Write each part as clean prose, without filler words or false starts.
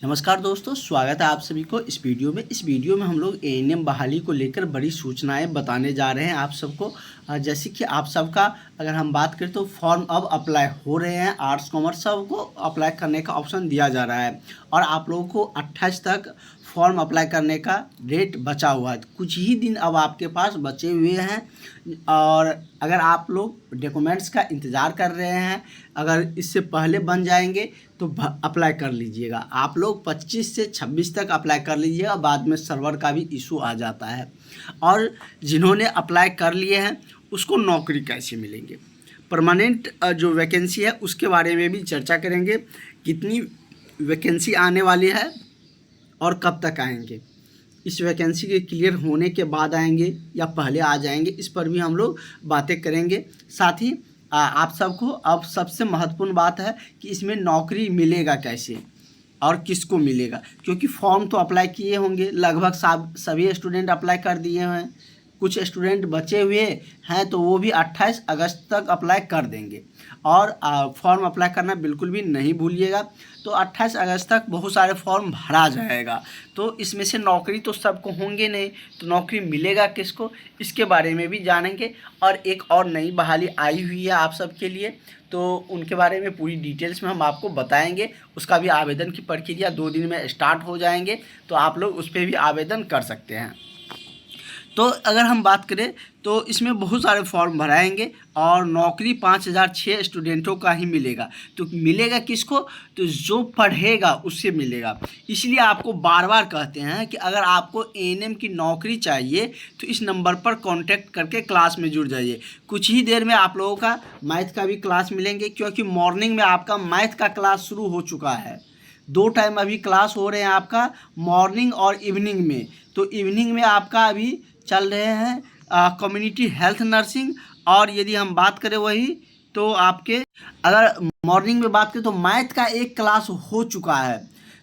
नमस्कार दोस्तों, स्वागत है आप सभी को इस वीडियो में। इस वीडियो में हम लोग एएनएम बहाली को लेकर बड़ी सूचनाएं बताने जा रहे हैं आप सबको। जैसे कि आप सबका अगर हम बात करें तो फॉर्म अब अप्लाई हो रहे हैं। आर्ट्स कॉमर्स सबको अप्लाई करने का ऑप्शन दिया जा रहा है और आप लोगों को 28 तक फॉर्म अप्लाई करने का डेट बचा हुआ है। कुछ ही दिन अब आपके पास बचे हुए हैं और अगर आप लोग डॉक्यूमेंट्स का इंतज़ार कर रहे हैं, अगर इससे पहले बन जाएंगे तो अप्लाई कर लीजिएगा। आप लोग 25 से 26 तक अप्लाई कर लीजिएगा, बाद में सर्वर का भी इशू आ जाता है। और जिन्होंने अप्लाई कर लिए हैं उसको नौकरी कैसे मिलेंगे, परमानेंट जो वैकेंसी है उसके बारे में भी चर्चा करेंगे। कितनी वैकेंसी आने वाली है और कब तक आएंगे, इस वैकेंसी के क्लियर होने के बाद आएंगे या पहले आ जाएंगे, इस पर भी हम लोग बातें करेंगे। साथ ही आप सबको अब सबसे महत्वपूर्ण बात है कि इसमें नौकरी मिलेगा कैसे और किसको मिलेगा, क्योंकि फॉर्म तो अप्लाई किए होंगे, लगभग सभी स्टूडेंट अप्लाई कर दिए हैं। कुछ स्टूडेंट बचे हुए हैं तो वो भी 28 अगस्त तक अप्लाई कर देंगे और फॉर्म अप्लाई करना बिल्कुल भी नहीं भूलिएगा। तो 28 अगस्त तक बहुत सारे फॉर्म भरा जाएगा, तो इसमें से नौकरी तो सबको होंगे नहीं, तो नौकरी मिलेगा किसको, इसके बारे में भी जानेंगे। और एक और नई बहाली आई हुई है आप सबके लिए, तो उनके बारे में पूरी डिटेल्स में हम आपको बताएंगे। उसका भी आवेदन की प्रक्रिया 2 दिन में स्टार्ट हो जाएंगे, तो आप लोग उस पर भी आवेदन कर सकते हैं। तो अगर हम बात करें तो इसमें बहुत सारे फॉर्म भराएंगे और नौकरी 5006 स्टूडेंटों का ही मिलेगा। तो मिलेगा किसको, तो जो पढ़ेगा उससे मिलेगा। इसलिए आपको बार बार कहते हैं कि अगर आपको एएनएम की नौकरी चाहिए तो इस नंबर पर कांटेक्ट करके क्लास में जुड़ जाइए। कुछ ही देर में आप लोगों का मैथ का भी क्लास मिलेंगे, क्योंकि मॉर्निंग में आपका मैथ का क्लास शुरू हो चुका है। 2 टाइम अभी क्लास हो रहे हैं आपका, मॉर्निंग और इवनिंग में। तो इवनिंग में आपका अभी चल रहे हैं कम्युनिटी हेल्थ नर्सिंग, और यदि हम बात करें वही तो आपके अगर मॉर्निंग में बात करें तो मैथ का एक क्लास हो चुका है।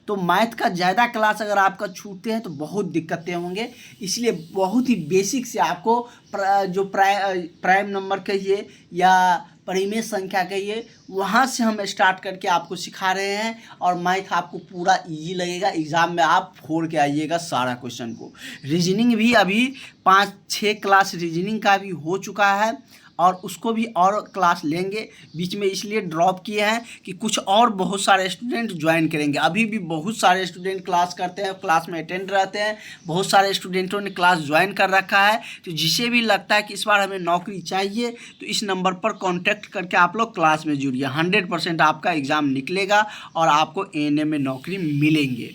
तो मैथ का ज़्यादा क्लास अगर आपका छूटते हैं तो बहुत दिक्कतें होंगे। इसलिए बहुत ही बेसिक से आपको जो प्राइम नंबर कहिए या परिमेय संख्या कहिए, वहाँ से हम स्टार्ट करके आपको सिखा रहे हैं और मैथ आपको पूरा इजी लगेगा। एग्ज़ाम में आप फोड़ के आइएगा सारा क्वेश्चन को। रीजनिंग भी अभी 5-6 क्लास रीजनिंग का भी हो चुका है और उसको भी और क्लास लेंगे। बीच में इसलिए ड्रॉप किए हैं कि कुछ और बहुत सारे स्टूडेंट ज्वाइन करेंगे। अभी भी बहुत सारे स्टूडेंट क्लास करते हैं, क्लास में अटेंड रहते हैं। बहुत सारे स्टूडेंटों ने क्लास ज्वाइन कर रखा है। तो जिसे भी लगता है कि इस बार हमें नौकरी चाहिए तो इस नंबर पर कॉन्टैक्ट करके आप लोग क्लास में जुड़िए। 100% आपका एग्ज़ाम निकलेगा और आपको एएनएम में नौकरी मिलेंगे।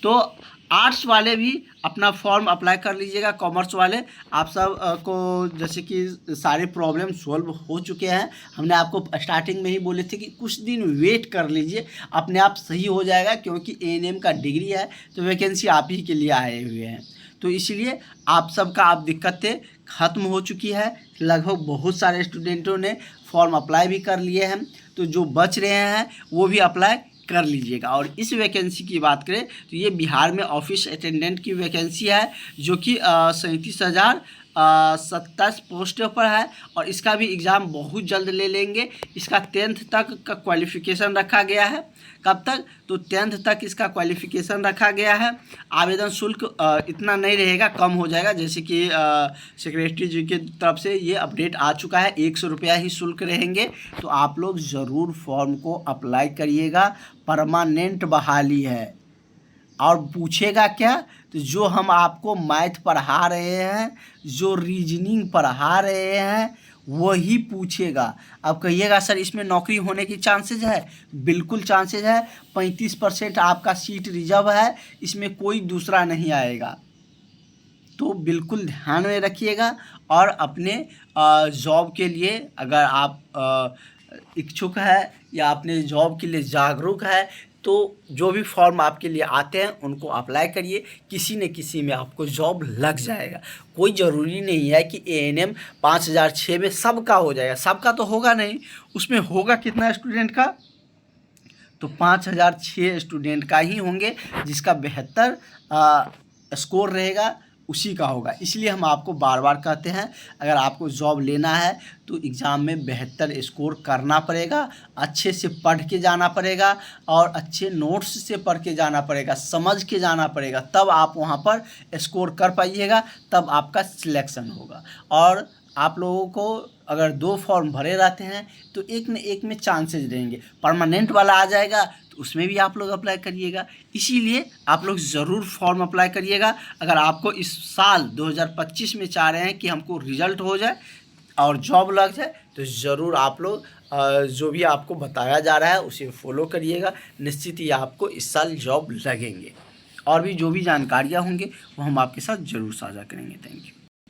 तो आर्ट्स वाले भी अपना फॉर्म अप्लाई कर लीजिएगा। कॉमर्स वाले आप सब को जैसे कि सारे प्रॉब्लम सॉल्व हो चुके हैं। हमने आपको स्टार्टिंग में ही बोले थे कि कुछ दिन वेट कर लीजिए, अपने आप सही हो जाएगा, क्योंकि एएनएम का डिग्री है तो वैकेंसी आप ही के लिए आए हुए हैं। तो इसलिए आप सबका आप दिक्कतें ख़त्म हो चुकी है। लगभग बहुत सारे स्टूडेंटों ने फॉर्म अप्लाई भी कर लिए हैं, तो जो बच रहे हैं वो भी अप्लाई कर लीजिएगा। और इस वैकेंसी की बात करें तो ये बिहार में ऑफिस अटेंडेंट की वैकेंसी है, जो कि 37,027 पोस्टों पर है और इसका भी एग्ज़ाम बहुत जल्द ले लेंगे। इसका 10th तक का क्वालिफ़िकेशन रखा गया है। कब तक, तो 10th तक इसका क्वालिफ़िकेशन रखा गया है। आवेदन शुल्क इतना नहीं रहेगा, कम हो जाएगा। जैसे कि सेक्रेटरी जी की तरफ से ये अपडेट आ चुका है, 100 रुपया ही शुल्क रहेंगे। तो आप लोग ज़रूर फॉर्म को अप्लाई करिएगा। परमानेंट बहाली है। और पूछेगा क्या, तो जो हम आपको मैथ पढ़ा रहे हैं, जो रीजनिंग पढ़ा रहे हैं, वही पूछेगा। अब कहिएगा सर इसमें नौकरी होने की चांसेस है, बिल्कुल चांसेस है। 35% आपका सीट रिजर्व है, इसमें कोई दूसरा नहीं आएगा। तो बिल्कुल ध्यान में रखिएगा और अपने जॉब के लिए अगर आप इच्छुक है या अपने जॉब के लिए जागरूक है तो जो भी फॉर्म आपके लिए आते हैं उनको अप्लाई करिए। किसी न किसी में आपको जॉब लग जाएगा। कोई ज़रूरी नहीं है कि एएनएम 5006 में सबका हो जाएगा, सबका तो होगा नहीं। उसमें होगा कितना स्टूडेंट का, तो 5006 स्टूडेंट का ही होंगे जिसका 72 स्कोर रहेगा उसी का होगा। इसलिए हम आपको बार बार कहते हैं, अगर आपको जॉब लेना है तो एग्ज़ाम में बेहतर स्कोर करना पड़ेगा, अच्छे से पढ़ के जाना पड़ेगा और अच्छे नोट्स से पढ़ के जाना पड़ेगा, समझ के जाना पड़ेगा, तब आप वहाँ पर स्कोर कर पाइएगा, तब आपका सिलेक्शन होगा। और आप लोगों को अगर 2 फॉर्म भरे रहते हैं तो एक न एक में चांसेस रहेंगे, परमानेंट वाला आ जाएगा तो उसमें भी आप लोग अप्लाई करिएगा। इसीलिए आप लोग ज़रूर फॉर्म अप्लाई करिएगा। अगर आपको इस साल 2025 में चाह रहे हैं कि हमको रिज़ल्ट हो जाए और जॉब लग जाए, तो ज़रूर आप लोग जो भी आपको बताया जा रहा है उसे फॉलो करिएगा। निश्चित ही आपको इस साल जॉब लगेंगे। और भी जो भी जानकारियाँ होंगी वो हम आपके साथ ज़रूर साझा करेंगे। Thank you.